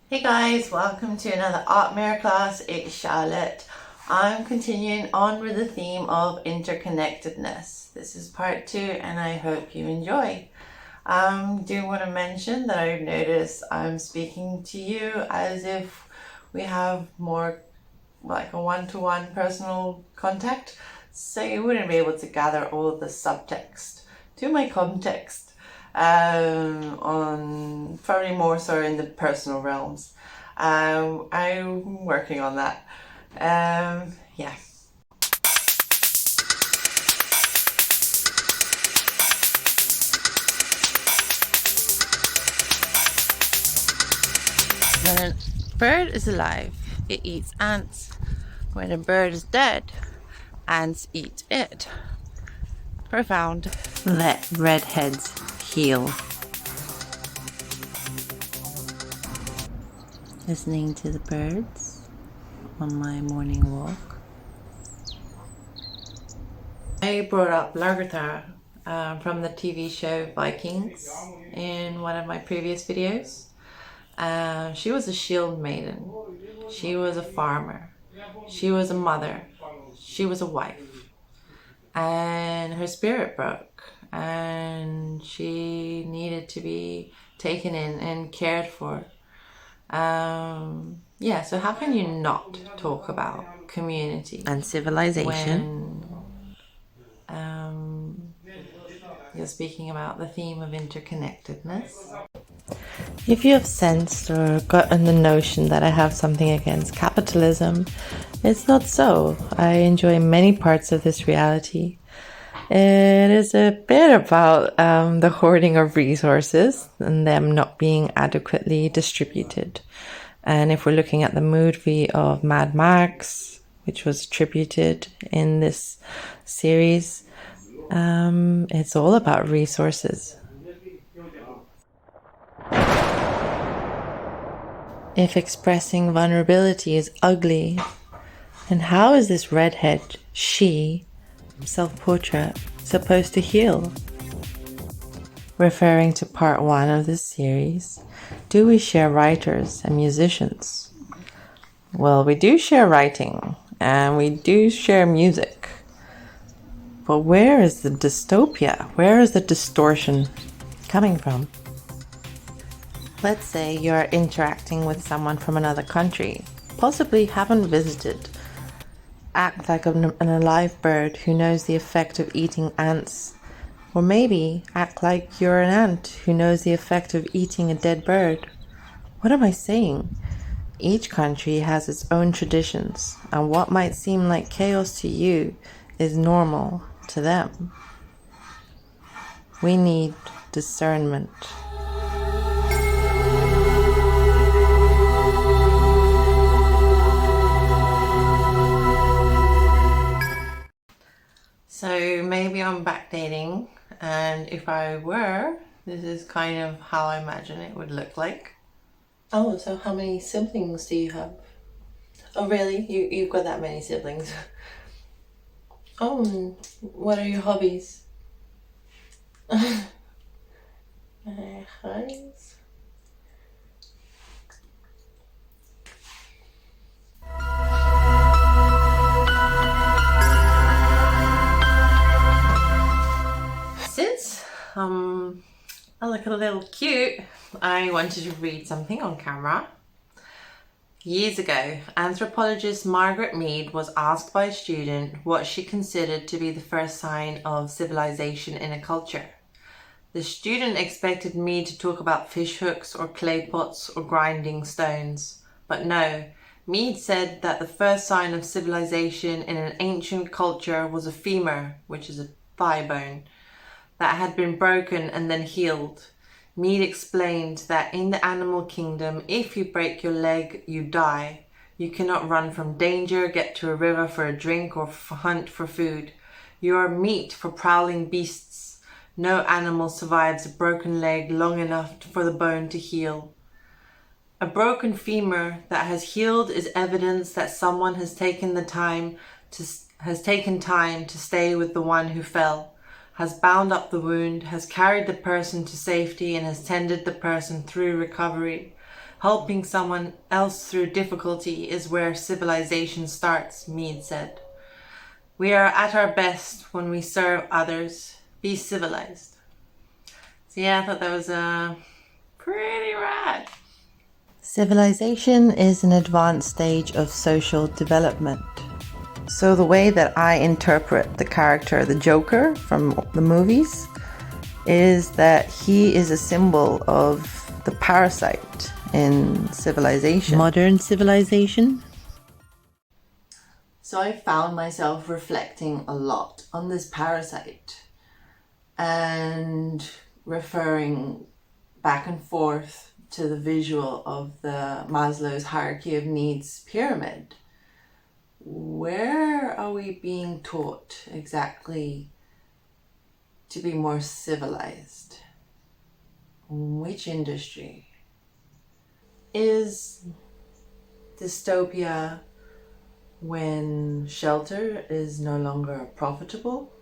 Hey guys, welcome to another art mirror class. It's Charlotte. I'm continuing on with the theme of interconnectedness. This is part 2 and I hope you enjoy. Do want to mention that I've noticed I'm speaking to you as if we have more like a one-to-one personal contact, so you wouldn't be able to gather all of the subtext to my context. On probably more so in the personal realms. I'm working on that. Yeah. When a bird is alive, it eats ants. When a bird is dead, ants eat it. Profound. Let redheads heal. Listening to the birds on my morning walk. I brought up Lagertha from the TV show Vikings in one of my previous videos. She was a shield maiden. She was a farmer. She was a mother. She was a wife. And her spirit broke. And she needed to be taken in and cared for. So how can you not talk about community and civilization when you're speaking about the theme of interconnectedness? If you have sensed or gotten the notion that I have something against capitalism, it's not so. I enjoy many parts of this reality. It is a bit about the hoarding of resources and them not being adequately distributed. And if we're looking at the movie of Mad Max, which was attributed in this series, it's all about resources. If expressing vulnerability is ugly, then how is this redhead, she, self-portrait supposed to heal? Referring to part 1 of this series, do we share writers and musicians? Well, we do share writing and we do share music. But where is the dystopia? Where is the distortion coming from? Let's say you're interacting with someone from another country, possibly haven't visited. Act like an alive bird who knows the effect of eating ants. Or maybe act like you're an ant who knows the effect of eating a dead bird. What am I saying? Each country has its own traditions, and what might seem like chaos to you is normal to them. We need discernment. So maybe I'm backdating, and if I were, this is kind of how I imagine it would look like. Oh, so how many siblings do you have? Oh really? You've got that many siblings? Oh, what are your hobbies? Hobbies? Since I look a little cute, I wanted to read something on camera. Years ago, anthropologist Margaret Mead was asked by a student what she considered to be the first sign of civilization in a culture. The student expected Mead to talk about fish hooks or clay pots or grinding stones, but no. Mead said that the first sign of civilization in an ancient culture was a femur, which is a thigh bone, that had been broken and then healed. Mead explained that in the animal kingdom, if you break your leg, you die. You cannot run from danger, get to a river for a drink, or hunt for food. You are meat for prowling beasts. No animal survives a broken leg long enough for the bone to heal. A broken femur that has healed is evidence that someone has taken time to stay with the one who fell, has bound up the wound, has carried the person to safety, and has tended the person through recovery. Helping someone else through difficulty is where civilization starts, Mead said. We are at our best when we serve others. Be civilized. So yeah, I thought that was pretty rad. Civilization is an advanced stage of social development. So the way that I interpret the character, the Joker from the movies, is that he is a symbol of the parasite in civilization. Modern civilization. So I found myself reflecting a lot on this parasite and referring back and forth to the visual of the Maslow's hierarchy of needs pyramid. Where are we being taught exactly to be more civilized? Which industry? Is dystopia when shelter is no longer profitable?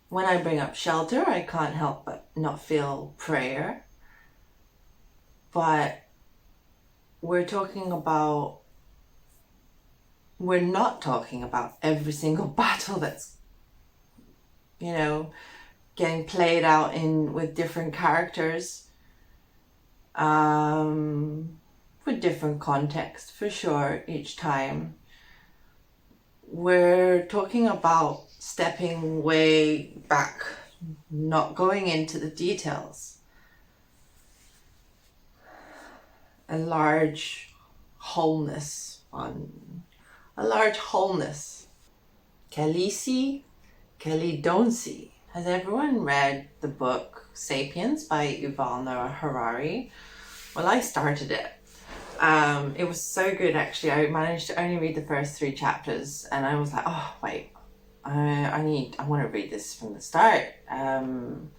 When I bring up shelter, I can't help but not feel prayer. But we're not talking about every single battle that's, getting played out with different characters, with different context for sure each time. We're talking about stepping way back, not going into the details. A large wholeness. Kelly see, Kelly don't see. Has everyone read the book Sapiens by Yuval Noah Harari? Well, I started it. It was so good, actually. I managed to only read the first 3 chapters, and I was like, oh wait, I want to read this from the start. And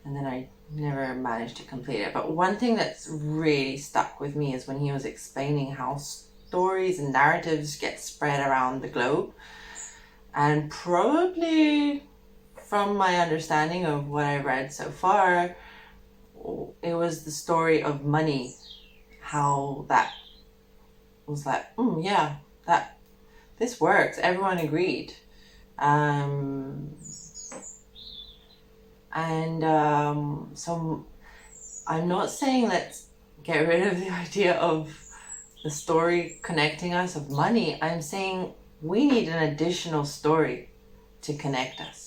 then I never managed to complete it. But one thing that's really stuck with me is when he was explaining how stories and narratives get spread around the globe. And probably from my understanding of what I read so far, it was the story of money, how that was like, yeah, this works. Everyone agreed. So I'm not saying let's get rid of the idea of the story connecting us of money. I'm saying we need an additional story to connect us.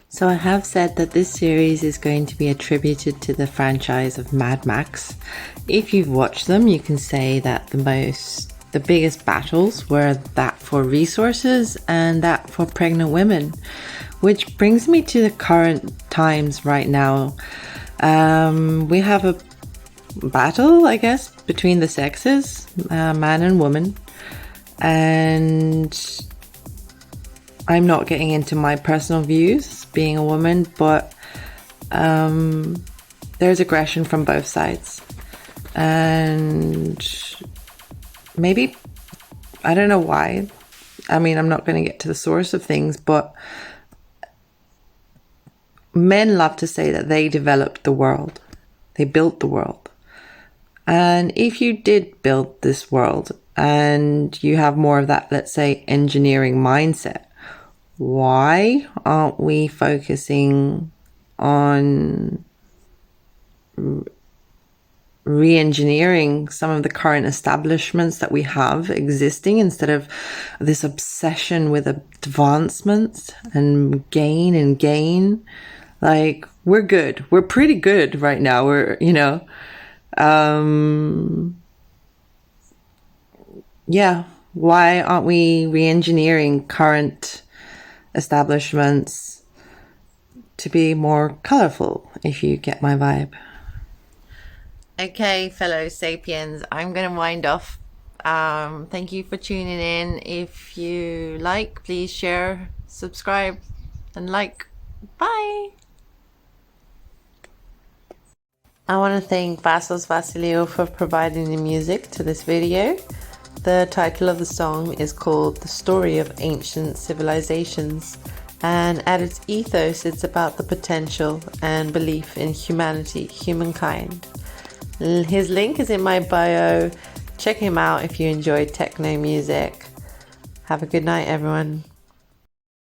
So I have said that this series is going to be attributed to the franchise of Mad Max. If you've watched them, you can say that the biggest battles were that for resources and that for pregnant women, which brings me to the current times right now. We have a battle, I guess, between the sexes, man and woman, and I'm not getting into my personal views being a woman, but there's aggression from both sides, and maybe, I don't know why. I mean, I'm not going to get to the source of things, but men love to say that they developed the world. They built the world. And if you did build this world and you have more of that, let's say, engineering mindset, why aren't we focusing on re-engineering some of the current establishments that we have existing instead of this obsession with advancements and gain? Like, we're good. We're pretty good right now. We're, why aren't we re-engineering current establishments to be more colorful, if you get my vibe? Okay, fellow sapiens, I'm going to wind off. Thank you for tuning in. If you like, please share, subscribe, and like. Bye! I want to thank Vasos Vasiliou for providing the music to this video. The title of the song is called The Story of Ancient Civilizations, and at its ethos, it's about the potential and belief in humanity, humankind. His link is in my bio. Check him out if you enjoy techno music. Have a good night, everyone.